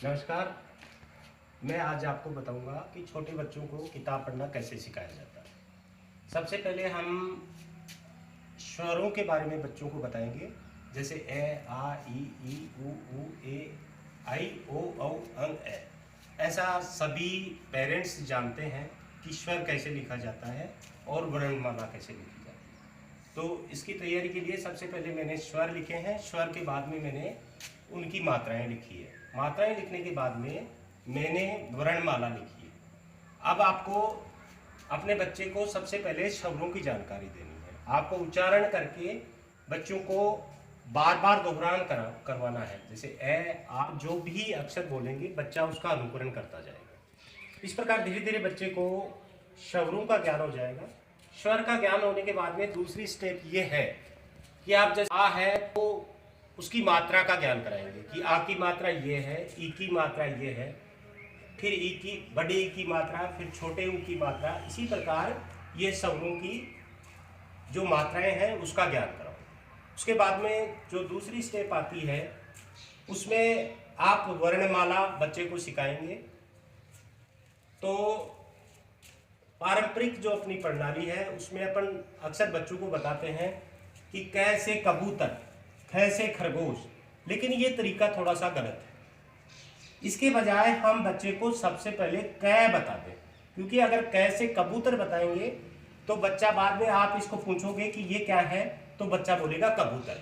नमस्कार। मैं आज आपको बताऊंगा कि छोटे बच्चों को किताब पढ़ना कैसे सिखाया जाता है। सबसे पहले हम स्वरों के बारे में बच्चों को बताएंगे, जैसे ए, आ, ई, उ, ए, आई, ओ, औ, अंग, ए। ऐसा सभी पेरेंट्स जानते हैं कि स्वर कैसे लिखा जाता है और वर्णमाला कैसे लिखी जाती है। तो इसकी तैयारी के लिए सबसे पहले मैंने स्वर लिखे हैं। स्वर के बाद में मैंने उनकी मात्राएं लिखी है। मात्राएं लिखने के बाद में मैंने वर्णमाला लिखी है। अब आपको अपने बच्चे को सबसे पहले शब्दों की जानकारी देनी है। आपको उच्चारण करके बच्चों को बार बार दोहरान करवाना है। जैसे ए, आप जो भी अक्षर बोलेंगे बच्चा उसका अनुकरण करता जाएगा। इस प्रकार धीरे धीरे बच्चे को शब्दों का ज्ञान हो जाएगा। स्वर का ज्ञान होने के बाद में दूसरी स्टेप ये है कि आप जैसे आ है तो उसकी मात्रा का ज्ञान कराएंगे कि आ की मात्रा ये है, ई की मात्रा ये है, फिर ई की बड़े ई की मात्रा, फिर छोटे ऊ की मात्रा। इसी प्रकार ये शब्दों की जो मात्राएं हैं उसका ज्ञान कराओ। उसके बाद में जो दूसरी स्टेप आती है उसमें आप वर्णमाला बच्चे को सिखाएंगे। तो पारंपरिक जो अपनी प्रणाली है उसमें अपन अक्सर बच्चों को बताते हैं कि क से कबूतर, ख से खरगोश, लेकिन ये तरीका थोड़ा सा गलत है। इसके बजाय हम बच्चे को सबसे पहले क बता दें, क्योंकि अगर क से कबूतर बताएंगे तो बच्चा बाद में आप इसको पूछोगे कि ये क्या है तो बच्चा बोलेगा कबूतर,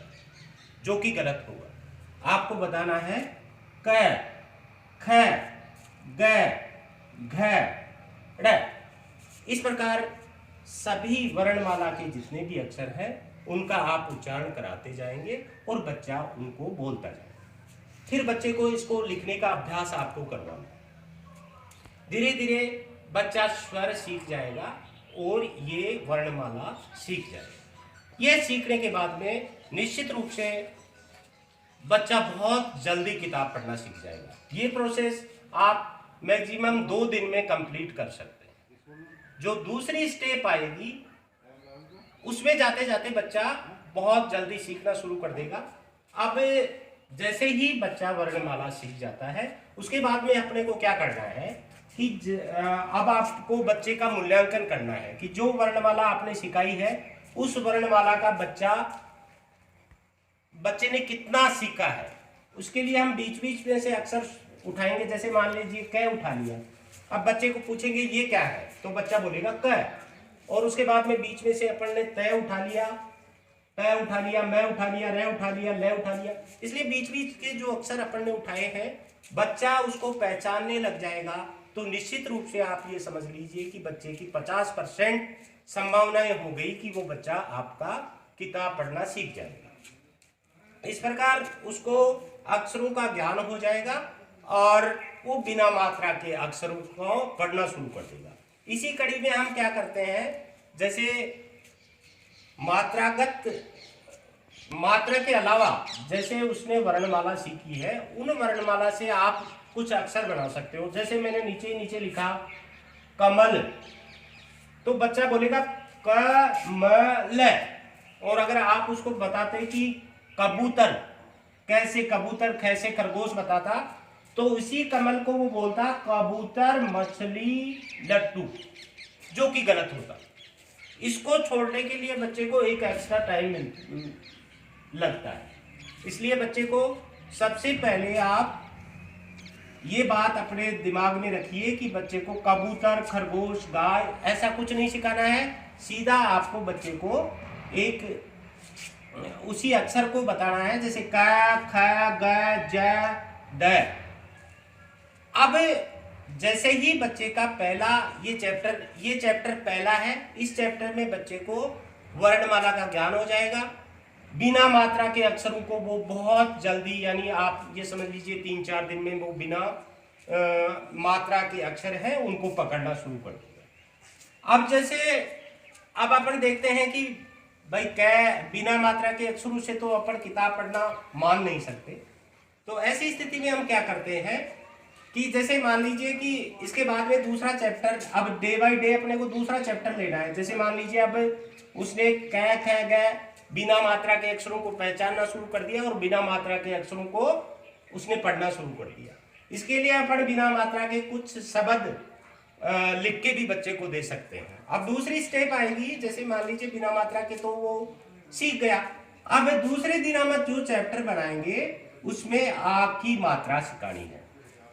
जो कि गलत होगा। आपको बताना है क, ख, ग, घ, ड़। इस प्रकार सभी वर्णमाला के जितने भी अक्षर हैं उनका आप उच्चारण कराते जाएंगे और बच्चा उनको बोलता जाएगा। फिर बच्चे को इसको लिखने का अभ्यास आपको करवाना है। धीरे धीरे बच्चा स्वर सीख जाएगा और ये वर्णमाला सीख जाएगा। ये सीखने के बाद में निश्चित रूप से बच्चा बहुत जल्दी किताब पढ़ना सीख जाएगा। ये प्रोसेस आप मैक्सिमम 2 दिन में कंप्लीट कर सकते हैं। जो दूसरी स्टेप आएगी उसमें जाते जाते बच्चा बहुत जल्दी सीखना शुरू कर देगा। अब जैसे ही बच्चा वर्णमाला सीख जाता है उसके बाद में अपने को क्या करना है कि अब आपको बच्चे का मूल्यांकन करना है कि जो वर्णमाला आपने सिखाई है उस वर्णमाला का बच्चे ने कितना सीखा है। उसके लिए हम बीच बीच में से अक्सर उठाएंगे। जैसे मान लीजिए क उठा लिया, अब बच्चे को पूछेंगे ये क्या है तो बच्चा बोलेगा क। और उसके बाद में बीच में से अपन ने तय उठा लिया, तय उठा लिया, मैं उठा लिया, रे उठा लिया, ले उठा लिया। इसलिए बीच बीच के जो अक्षर अपन ने उठाए हैं बच्चा उसको पहचानने लग जाएगा। तो निश्चित रूप से आप ये समझ लीजिए कि बच्चे की 50% संभावनाएं हो गई कि वो बच्चा आपका किताब पढ़ना सीख जाएगा। इस प्रकार उसको अक्षरों का ज्ञान हो जाएगा और वो बिना मात्रा के अक्षरों को पढ़ना शुरू कर देगा। इसी कड़ी में हम क्या करते हैं, जैसे मात्रा के अलावा जैसे उसने वर्णमाला सीखी है उन वर्णमाला से आप कुछ अक्षर बना सकते हो। जैसे मैंने नीचे नीचे लिखा कमल, तो बच्चा बोलेगा कमल। और अगर आप उसको बताते कि कबूतर, कैसे कबूतर, कैसे खरगोश बताता, तो उसी कमल को वो बोलता कबूतर मछली लट्टू, जो कि गलत होता। इसको छोड़ने के लिए बच्चे को एक एक्स्ट्रा टाइम लगता है। इसलिए बच्चे को सबसे पहले आप ये बात अपने दिमाग में रखिए कि बच्चे को कबूतर, खरगोश, गाय ऐसा कुछ नहीं सिखाना है। सीधा आपको बच्चे को एक उसी अक्षर को बताना है, जैसे क, ख, ग, ज, ड। अब जैसे ही बच्चे का पहला ये चैप्टर पहला है, इस चैप्टर में बच्चे को वर्णमाला का ज्ञान हो जाएगा। बिना मात्रा के अक्षरों को वो बहुत जल्दी, यानी आप ये समझ लीजिए 3-4 दिन में वो बिना मात्रा के अक्षर हैं उनको पकड़ना शुरू कर देगा। अब अपन देखते हैं कि भाई बिना मात्रा के अक्षरों से तो अपन किताब पढ़ना मान नहीं सकते। तो ऐसी स्थिति में हम क्या करते हैं कि जैसे मान लीजिए कि इसके बाद में दूसरा चैप्टर, अब डे बाय डे अपने को दूसरा चैप्टर लेना है। जैसे मान लीजिए अब उसने क, ख, ग बिना मात्रा के अक्षरों को पहचानना शुरू कर दिया और बिना मात्रा के अक्षरों को उसने पढ़ना शुरू कर दिया। इसके लिए अपन बिना मात्रा के कुछ शब्द लिख के भी बच्चे को दे सकते हैं। अब दूसरी स्टेप आएगी, जैसे मान लीजिए बिना मात्रा के तो वो सीख गया। अब दूसरे दिन हम जो चैप्टर बनाएंगे उसमें आ की मात्रा सिखानी है।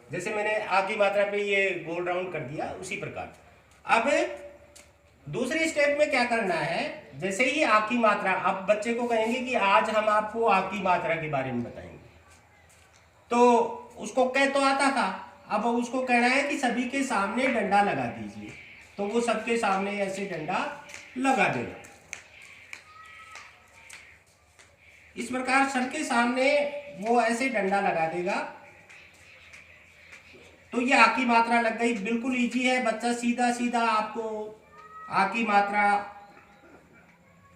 जैसे मैंने आ की मात्रा पे ये गोल राउंड कर दिया, उसी प्रकार अब दूसरी स्टेप में क्या करना है, जैसे ही आ की मात्रा, अब बच्चे को कहेंगे कि आज हम आपको आ की मात्रा के बारे में बताएंगे। तो उसको कह तो आता था, अब उसको कहना है कि सभी के सामने डंडा लगा दीजिए। तो वो सबके सामने ऐसे डंडा लगा देगा। इस प्रकार सबके सामने वो ऐसे डंडा लगा देगा। तो ये आ की मात्रा लग गई, बिल्कुल इजी है। बच्चा सीधा सीधा आपको आ की मात्रा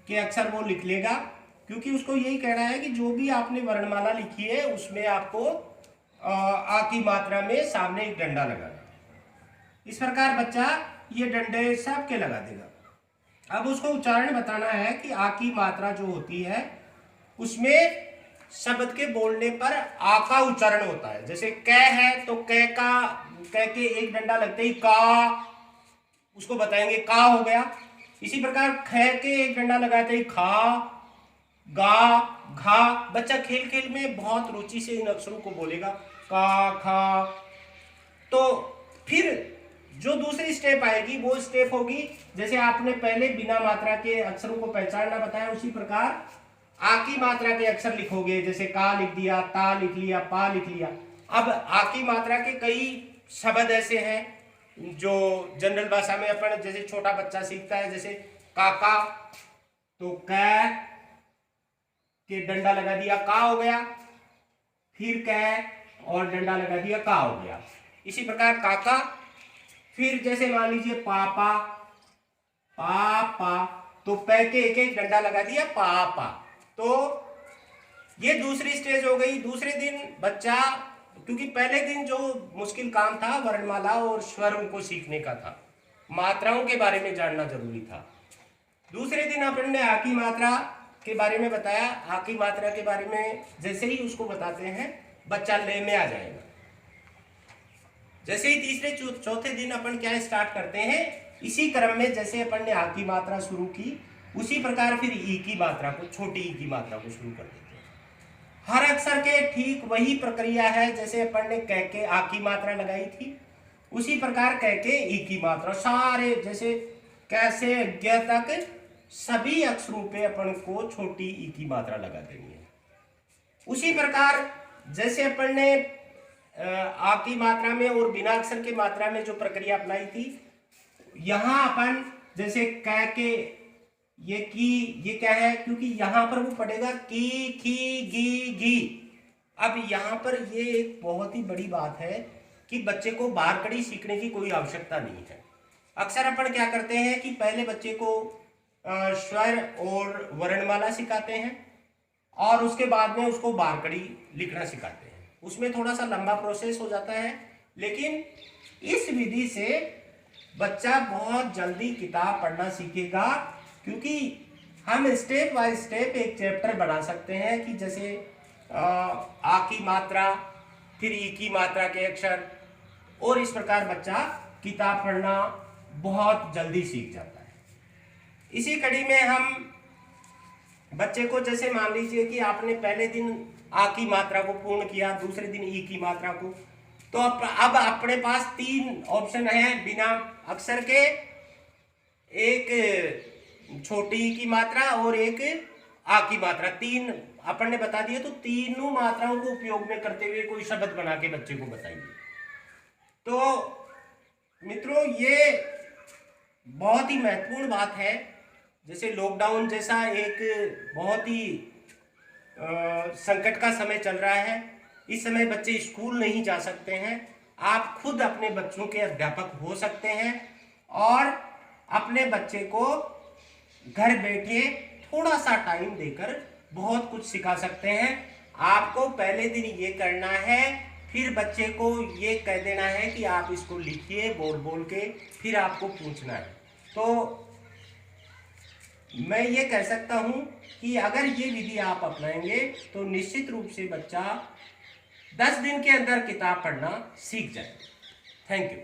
के अक्षर वो लिख लेगा, क्योंकि उसको यही कहना है कि जो भी आपने वर्णमाला लिखी है उसमें आपको आ की मात्रा में सामने एक डंडा लगाना। इस प्रकार बच्चा ये डंडे सबके लगा देगा। अब उसको उच्चारण बताना है कि आ की मात्रा जो होती है उसमें शब्द के बोलने पर आ का उच्चारण होता है। जैसे क है तो क का, क के एक डंडा लगते ही का, उसको बताएंगे का हो गया। इसी प्रकार ख के एक डंडा लगाते ही खा, गा, घा। बच्चा खेल खेल में बहुत रुचि से इन अक्षरों को बोलेगा, का, खा। तो फिर जो दूसरी स्टेप आएगी वो स्टेप होगी, जैसे आपने पहले बिना मात्रा के अक्षरों को पहचानना बताया, उसी प्रकार आ की मात्रा के अक्षर लिखोगे। जैसे का लिख दिया, ता लिख लिया, पा लिख लिया। अब आ की मात्रा के कई शब्द ऐसे हैं जो जनरल भाषा में अपन, जैसे छोटा बच्चा सीखता है, जैसे काका, तो क के डंडा लगा दिया का हो गया, फिर क और डंडा लगा दिया का हो गया। इसी प्रकार काका, फिर जैसे मान लीजिए पापा, पापा, तो पै के एक एक डंडा लगा दिया पापा। तो ये दूसरी स्टेज हो गई। दूसरे दिन बच्चा, क्योंकि पहले दिन जो मुश्किल काम था वर्णमाला और स्वर को सीखने का था, मात्राओं के बारे में जानना जरूरी था। दूसरे दिन अपन ने आ की मात्रा के बारे में बताया। आ की मात्रा के बारे में जैसे ही उसको बताते हैं बच्चा ले में आ जाएगा। जैसे ही तीसरे चौथे दिन अपन क्या स्टार्ट करते हैं, इसी क्रम में जैसे अपन ने आ की मात्रा शुरू की, उसी प्रकार फिर ई की मात्रा को, छोटी ई की मात्रा को शुरू कर देते हैं। हर अक्षर के ठीक वही प्रक्रिया है, जैसे अपन ने कह के आ की मात्रा लगाई थी, उसी प्रकार कह के ई की मात्रा, सारे जैसे कैसे ज्ञ तक सभी अक्षरों पे अपन को छोटी ई की मात्रा लगा देनी है। उसी प्रकार जैसे अपन ने आ की मात्रा में और बिना अक्षर की मात्रा में जो प्रक्रिया अपनाई थी, यहां अपन जैसे कह के ये की, ये क्या है, क्योंकि यहां पर वो पड़ेगा की, खी, गी, गी। अब यहां पर ये एक बहुत ही बड़ी बात है कि बच्चे को बारकड़ी सीखने की कोई आवश्यकता नहीं है। अक्सर अपन क्या करते हैं कि पहले बच्चे को स्वर और वर्णमाला सिखाते हैं और उसके बाद में उसको बारकड़ी लिखना सिखाते हैं। उसमें थोड़ा सा लंबा प्रोसेस हो जाता है, लेकिन इस विधि से बच्चा बहुत जल्दी किताब पढ़ना सीखेगा, क्योंकि हम स्टेप बाय स्टेप एक चैप्टर बना सकते हैं कि जैसे आ की मात्रा, फिर ई की मात्रा के अक्षर, और इस प्रकार बच्चा किताब पढ़ना बहुत जल्दी सीख जाता है। इसी कड़ी में हम बच्चे को, जैसे मान लीजिए कि आपने पहले दिन आ की मात्रा को पूर्ण किया, दूसरे दिन ई की मात्रा को, तो अब अपने पास तीन ऑप्शन है बिना अक्षर के, एक छोटी ई की मात्रा और एक आ की मात्रा। तीन अपन ने बता दिए, तो तीनों मात्राओं को उपयोग में करते हुए कोई शब्द बना के बच्चे को बताइए। तो मित्रों, ये बहुत ही महत्वपूर्ण बात है। जैसे लॉकडाउन जैसा एक बहुत ही संकट का समय चल रहा है, इस समय बच्चे स्कूल नहीं जा सकते हैं। आप खुद अपने बच्चों के अध्यापक हो सकते हैं और अपने बच्चे को घर बैठे थोड़ा सा टाइम देकर बहुत कुछ सिखा सकते हैं। आपको पहले दिन ये करना है, फिर बच्चे को ये कह देना है कि आप इसको लिखिए बोल बोल के, फिर आपको पूछना है। तो मैं ये कह सकता हूँ कि अगर ये विधि आप अपनाएंगे तो निश्चित रूप से बच्चा 10 दिन के अंदर किताब पढ़ना सीख जाए। Thank you.